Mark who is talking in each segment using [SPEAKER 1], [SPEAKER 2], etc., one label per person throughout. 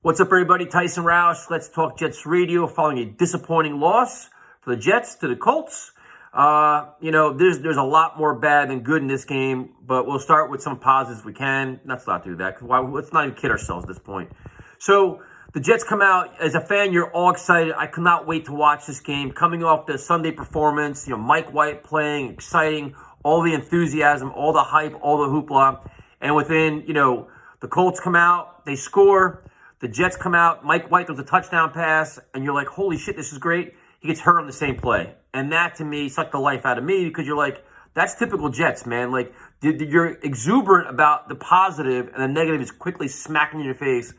[SPEAKER 1] What's up, everybody? Tyson Roush. Let's talk Jets radio following a disappointing loss for the Jets to the Colts. There's a lot more bad than good in this game, but we'll start with some positives if we can. Let's not do that. Let's not even kid ourselves at this point. So the Jets come out. As a fan, you're all excited. I could not wait to watch this game. Coming off the Sunday performance, Mike White playing, exciting, all the enthusiasm, all the hype, all the hoopla. And within, the Colts come out, they score. The Jets come out, Mike White does a touchdown pass, and you're like, holy shit, this is great. He gets hurt on the same play. And that, to me, sucked the life out of me because you're like, that's typical Jets, man. Like, you're exuberant about the positive, and the negative is quickly smacking in your face.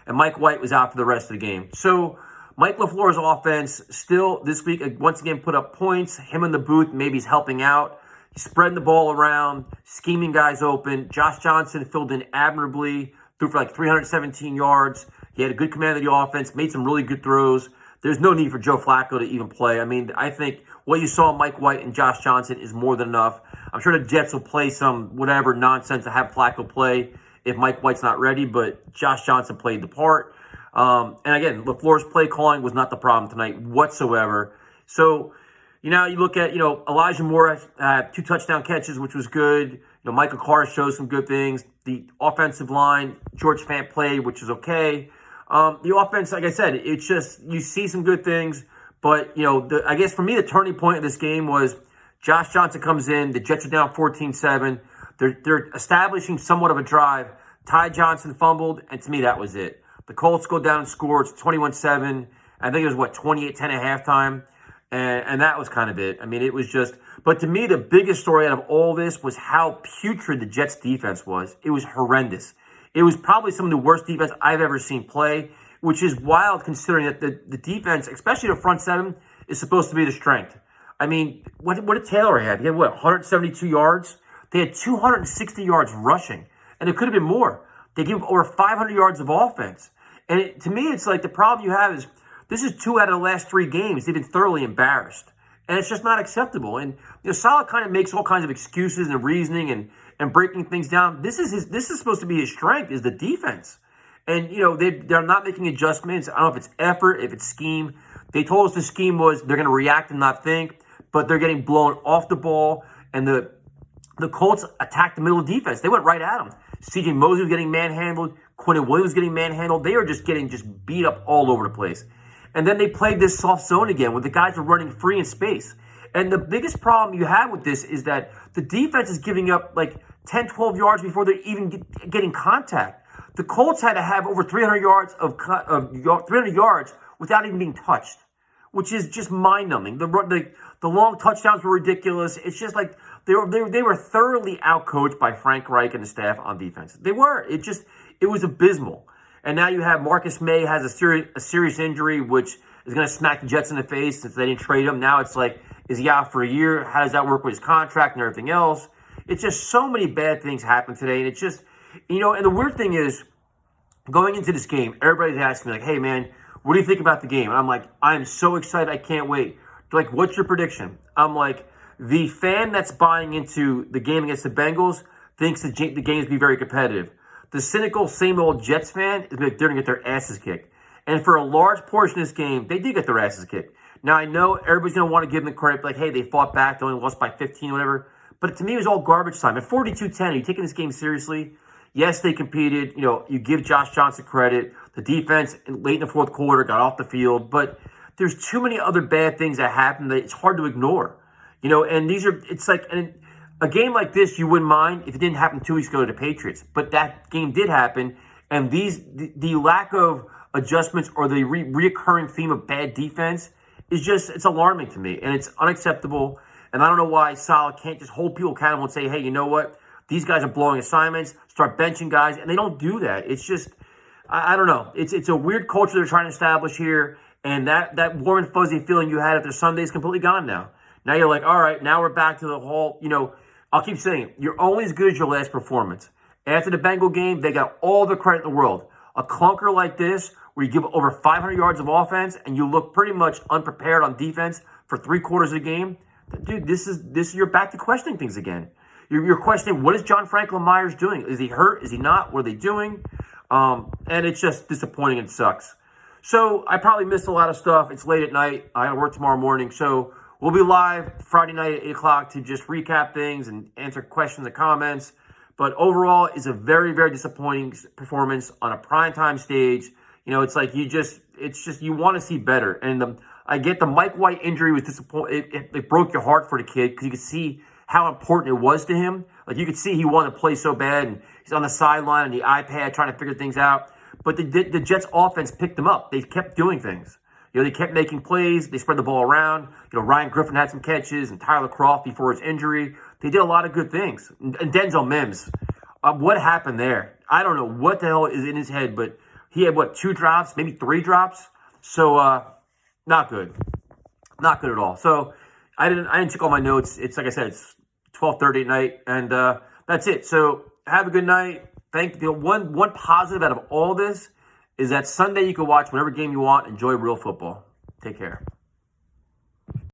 [SPEAKER 1] And Mike White was out for the rest of the game. So Mike LaFleur's offense still this week, once again, put up points. Him in the booth, maybe he's helping out. He's spreading the ball around, scheming guys open. Josh Johnson filled in admirably. Threw for like 317 yards. He had a good command of the offense, made some really good throws. There's no need for Joe Flacco to even play. I mean, I think what you saw Mike White and Josh Johnson is more than enough. I'm sure the Jets will play some whatever nonsense to have Flacco play if Mike White's not ready, but Josh Johnson played the part. And again, LaFleur's play calling was not the problem tonight whatsoever. So, you look at, Elijah Moore had 2 touchdown catches, which was good. Michael Carter shows some good things. The offensive line, George Fant played, which is okay. The offense, like I said, it's just, you see some good things. But, I guess for me, the turning point of this game was Josh Johnson comes in. The Jets are down 14-7. They're establishing somewhat of a drive. Ty Johnson fumbled, and to me, that was it. The Colts go down and score. It's 21-7. I think it was, 28-10 at halftime. And that was kind of it. I mean, it was just... But to me, the biggest story out of all this was how putrid the Jets' defense was. It was horrendous. It was probably some of the worst defense I've ever seen play, which is wild considering that the defense, especially the front seven, is supposed to be the strength. I mean, what did Taylor have? He had, 172 yards? They had 260 yards rushing, and it could have been more. They gave over 500 yards of offense. And to me, it's like the problem you have is this is 2 out of the last 3 games. They've been thoroughly embarrassed. And it's just not acceptable. And Saleh kind of makes all kinds of excuses and reasoning and breaking things down. This is supposed to be his strength, is the defense. And they're not making adjustments. I don't know if it's effort, if it's scheme. They told us the scheme was they're going to react and not think, but they're getting blown off the ball. And the Colts attacked the middle of defense. They went right at them. C.J. Mosley was getting manhandled. Quentin Williams was getting manhandled. They were just getting beat up all over the place. And then they played this soft zone again where the guys are running free in space. And the biggest problem you have with this is that the defense is giving up like 10, 12 yards before they're even getting contact. The Colts had to have over 300 yards 300 yards without even being touched, which is just mind-numbing. The long touchdowns were ridiculous. It's just like they were thoroughly outcoached by Frank Reich and the staff on defense. They were. It was abysmal. And now you have Marcus May has a serious injury, which is going to smack the Jets in the face since they didn't trade him. Now it's like, is he out for a year? How does that work with his contract and everything else? It's just so many bad things happen today. And it's just, and the weird thing is, going into this game, everybody's asking me, like, hey, man, what do you think about the game? And I'm like, I'm so excited. I can't wait. They're like, what's your prediction? I'm like, the fan that's buying into the game against the Bengals thinks the game's be very competitive. The cynical, same old Jets fan is like they're going to get their asses kicked. And for a large portion of this game, they did get their asses kicked. Now, I know everybody's going to want to give them credit, like, hey, they fought back, they only lost by 15 or whatever. But to me, it was all garbage time. At 42-10, are you taking this game seriously? Yes, they competed. You give Josh Johnson credit. The defense, late in the fourth quarter, got off the field. But there's too many other bad things that happened that it's hard to ignore. And it's like... And a game like this, you wouldn't mind if it didn't happen 2 weeks ago to the Patriots. But that game did happen. And the lack of adjustments or the reoccurring theme of bad defense is it's alarming to me. And it's unacceptable. And I don't know why Saleh can't just hold people accountable and say, hey, you know what? These guys are blowing assignments, start benching guys. And they don't do that. It's just, I don't know. It's a weird culture they're trying to establish here. And that warm and fuzzy feeling you had after Sunday is completely gone now. Now you're like, all right, now we're back to the whole, I'll keep saying it. You're only as good as your last performance. After the Bengal game, they got all the credit in the world. A clunker like this, where you give over 500 yards of offense and you look pretty much unprepared on defense for 3/4 of the game, dude, you're back to questioning things again. You're questioning, what is John Franklin Myers doing? Is he hurt? Is he not? What are they doing? And it's just disappointing and sucks. So I probably missed a lot of stuff. It's late at night. I gotta work tomorrow morning. So we'll be live Friday night at 8 o'clock to just recap things and answer questions and comments. But overall, it's a very, very disappointing performance on a primetime stage. It's like you want to see better. And I get the Mike White injury was disappointing. It broke your heart for the kid because you could see how important it was to him. Like you could see he wanted to play so bad, and he's on the sideline on the iPad trying to figure things out. But the Jets offense picked him up. They kept doing things. They kept making plays. They spread the ball around. Ryan Griffin had some catches, and Tyler Kroft before his injury. They did a lot of good things. And Denzel Mims, what happened there? I don't know what the hell is in his head, but he had, 2 drops, maybe 3 drops? So, not good. Not good at all. So, I didn't check all my notes. It's like I said, it's 12:30 at night, and that's it. So, have a good night. One positive out of all this is that Sunday you can watch whatever game you want. Enjoy real football. Take care.